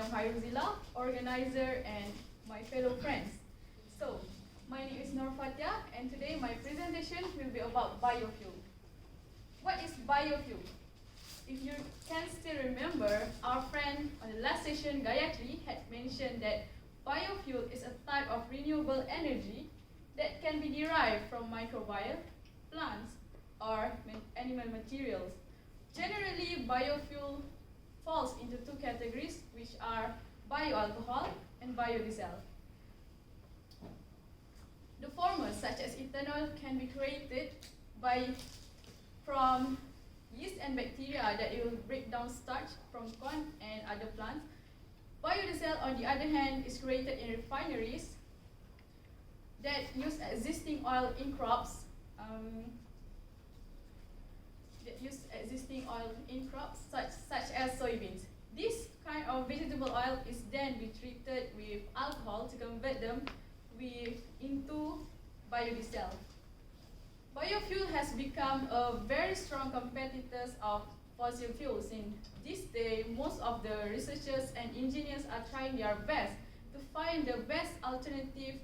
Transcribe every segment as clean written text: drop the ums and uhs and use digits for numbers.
Madam Hairuzila, organizer, and my fellow friends. So, my name is Nur Fathiah, and today my presentation will be about biofuel. What is biofuel? If you can still remember, our friend on the last session, Gayatri, had mentioned that biofuel is a type of renewable energy that can be derived from microbial, plants, or animal materials. Generally, biofuel falls into two categories, which are bioalcohol and biodiesel. The former, such as ethanol, can be created from yeast and bacteria that it will break down starch from corn and other plants. Biodiesel, on the other hand, is created in refineries that use existing oil in crops. Such as soybeans. This kind of vegetable oil is then be treated with alcohol to convert them into biodiesel. Biofuel has become a very strong competitor of fossil fuels. In this day, most of the researchers and engineers are trying their best to find the best alternative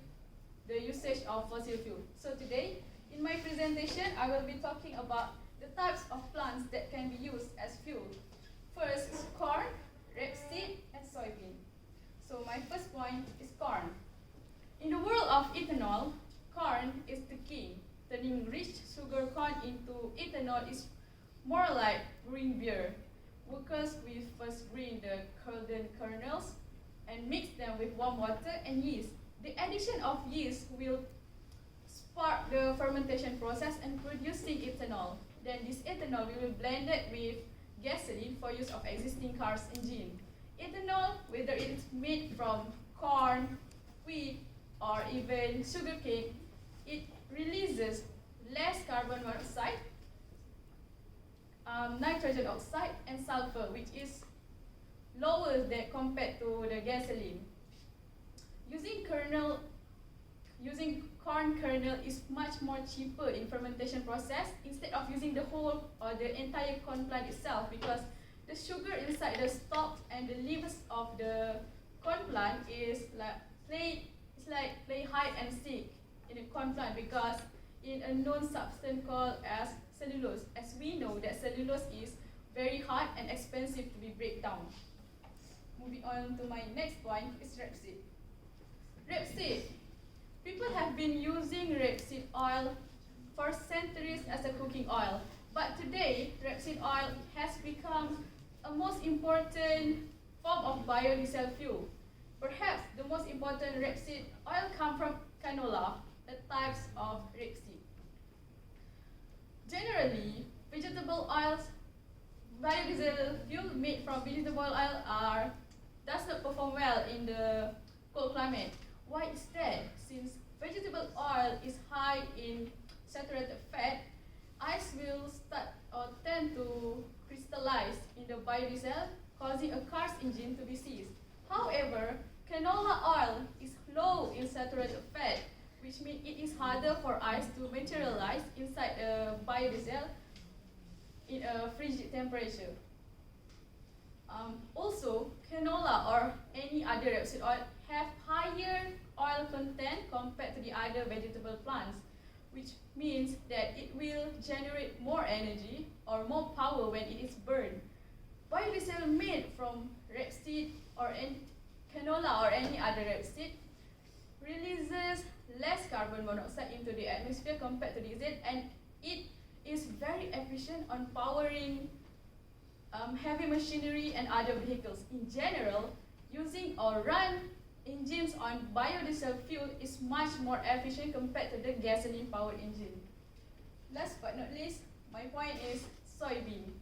the usage of fossil fuel. So today, in my presentation, I will be talking about the types of plants that can be used as fuel. First is corn, rapeseed, and soybean. So my first point is corn. In the world of ethanol, corn is the king. Turning rich sugar corn into ethanol is more like brewing beer. Workers will first grind the golden kernels and mix them with warm water and yeast. The addition of yeast will spark the fermentation process and producing ethanol. Then this ethanol will be blended with gasoline for use of existing cars engine. Ethanol, whether it is made from corn, wheat, or even sugarcane, it releases less carbon monoxide, nitrogen oxide, and sulfur, which is lower than compared to the gasoline. Using corn kernel is much more cheaper in fermentation process instead of using the whole or the entire corn plant itself, because the sugar inside the stalks and the leaves of the corn plant is like play hide and seek in a corn plant, because in a known substance called as cellulose. As we know that cellulose is very hard and expensive to be break down. Moving on to my next point is rapeseed. Rapeseed. People have been using rapeseed oil for centuries as a cooking oil, but today rapeseed oil has become a most important form of biodiesel fuel. Perhaps the most important rapeseed oil comes from canola, the types of rapeseed. Generally, vegetable oils, biodiesel fuel made from vegetable oil does not perform well in the cold climate. Why is that? Since vegetable oil is high in saturated fat, ice will start or tend to crystallize in the biodiesel, causing a car's engine to be seized. However, canola oil is low in saturated fat, which means it is harder for ice to materialize inside a biodiesel in a frigid temperature. Also, canola or any other rapeseed oil have higher oil content compared to the other vegetable plants, which means that it will generate more energy or more power when it is burned. Biodiesel made from rapeseed or canola or any other rapeseed releases less carbon monoxide into the atmosphere compared to diesel, and it is very efficient on powering heavy machinery and other vehicles. In general, using or run engines on biodiesel fuel is much more efficient compared to the gasoline-powered engine. Last but not least, my point is soybean.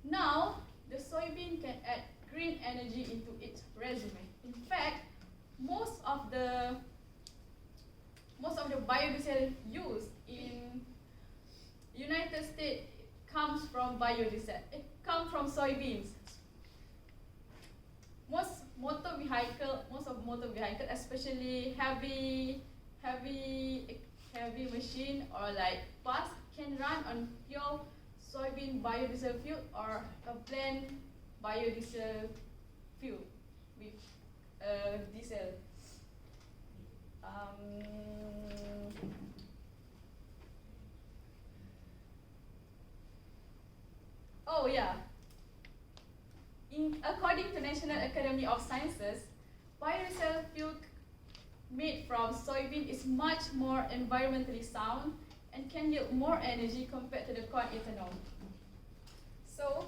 Now, the soybean can add green energy into its resume. In fact, most of the biodiesel used in United States comes from biodiesel. It comes from soybeans. Most of motor vehicle, especially heavy machine or like bus, can run on pure soybean biodiesel fuel or a blend biodiesel fuel. with diesel. Oh yeah. According to National Academy of Sciences, biodiesel fuel made from soybean is much more environmentally sound and can yield more energy compared to the corn ethanol. So,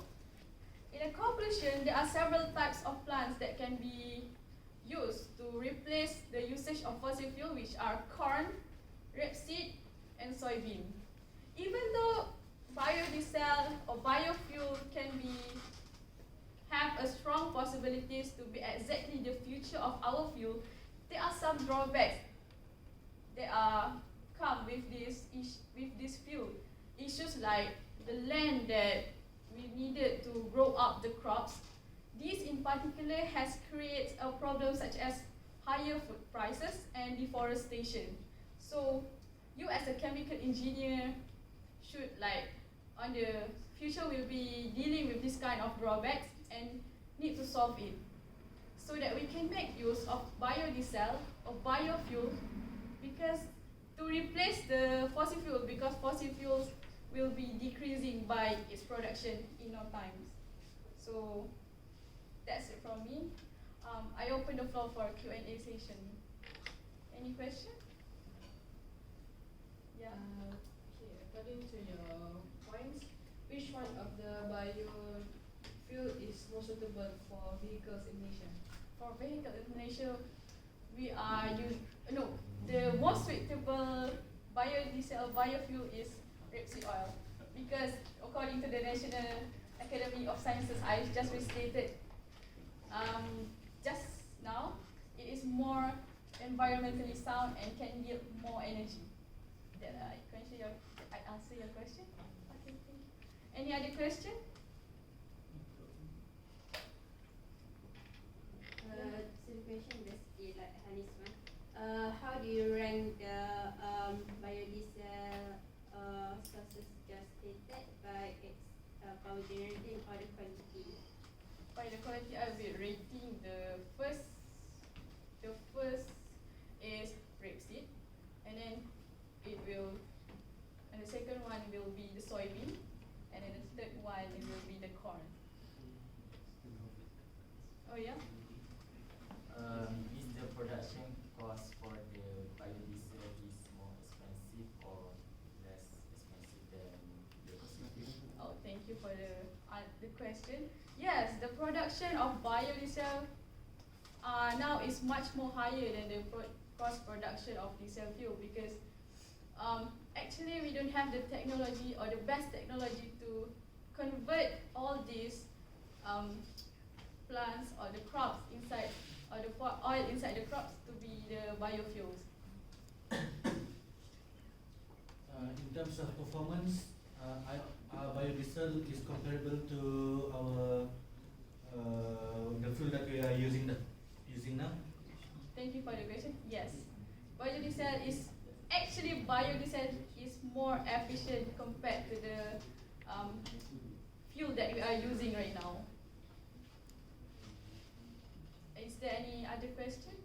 in a conclusion, there are several types of plants that can be used to replace the usage of fossil fuel, which are corn, rapeseed, and soybean. Even though biodiesel or biofuel can have a strong possibilities to be exactly the future of our fuel, there are some drawbacks that come with this fuel. Issues like the land that we needed to grow up the crops. This in particular has created a problem such as higher food prices and deforestation. So you as a chemical engineer should on the future will be dealing with this kind of drawbacks and need to solve it so that we can make use of biodiesel or biofuel, because to replace the fossil fuel, because fossil fuels will be decreasing by its production in no time. So that's it from me. I open the floor for Q&A session. Any question? Yeah. Okay, according to your points, which one of the biofuel is more suitable for vehicles in Malaysia? For vehicle in Malaysia, we are the most suitable biodiesel biofuel is rapeseed oil, because according to the National Academy of Sciences, I just restated just now, it is more environmentally sound and can yield more energy. That I answer your question. Okay, thank you. Any other question? So the question basically like Hanis one. How do you rank the biodiesel sources just stated by its power generating or the quantity? By the quality, I will be rating the first is rapeseed, and then the second one will be the soybean, and then the third one it will be the corn. Oh yeah? Is the production cost for the biodiesel is more expensive or less expensive than the fossil fuel? Oh, thank you for the question. Yes, the production of biodiesel now is much more higher than the cost production of diesel fuel, because actually we don't have the technology or the best technology to convert all these plants or the crops inside, or the oil inside the crops to be the biofuels. In terms of performance, our biodiesel is comparable to our the fuel that we are using now. Thank you for the question. Yes, biodiesel is more efficient compared to the fuel that we are using right now. Is there any other question?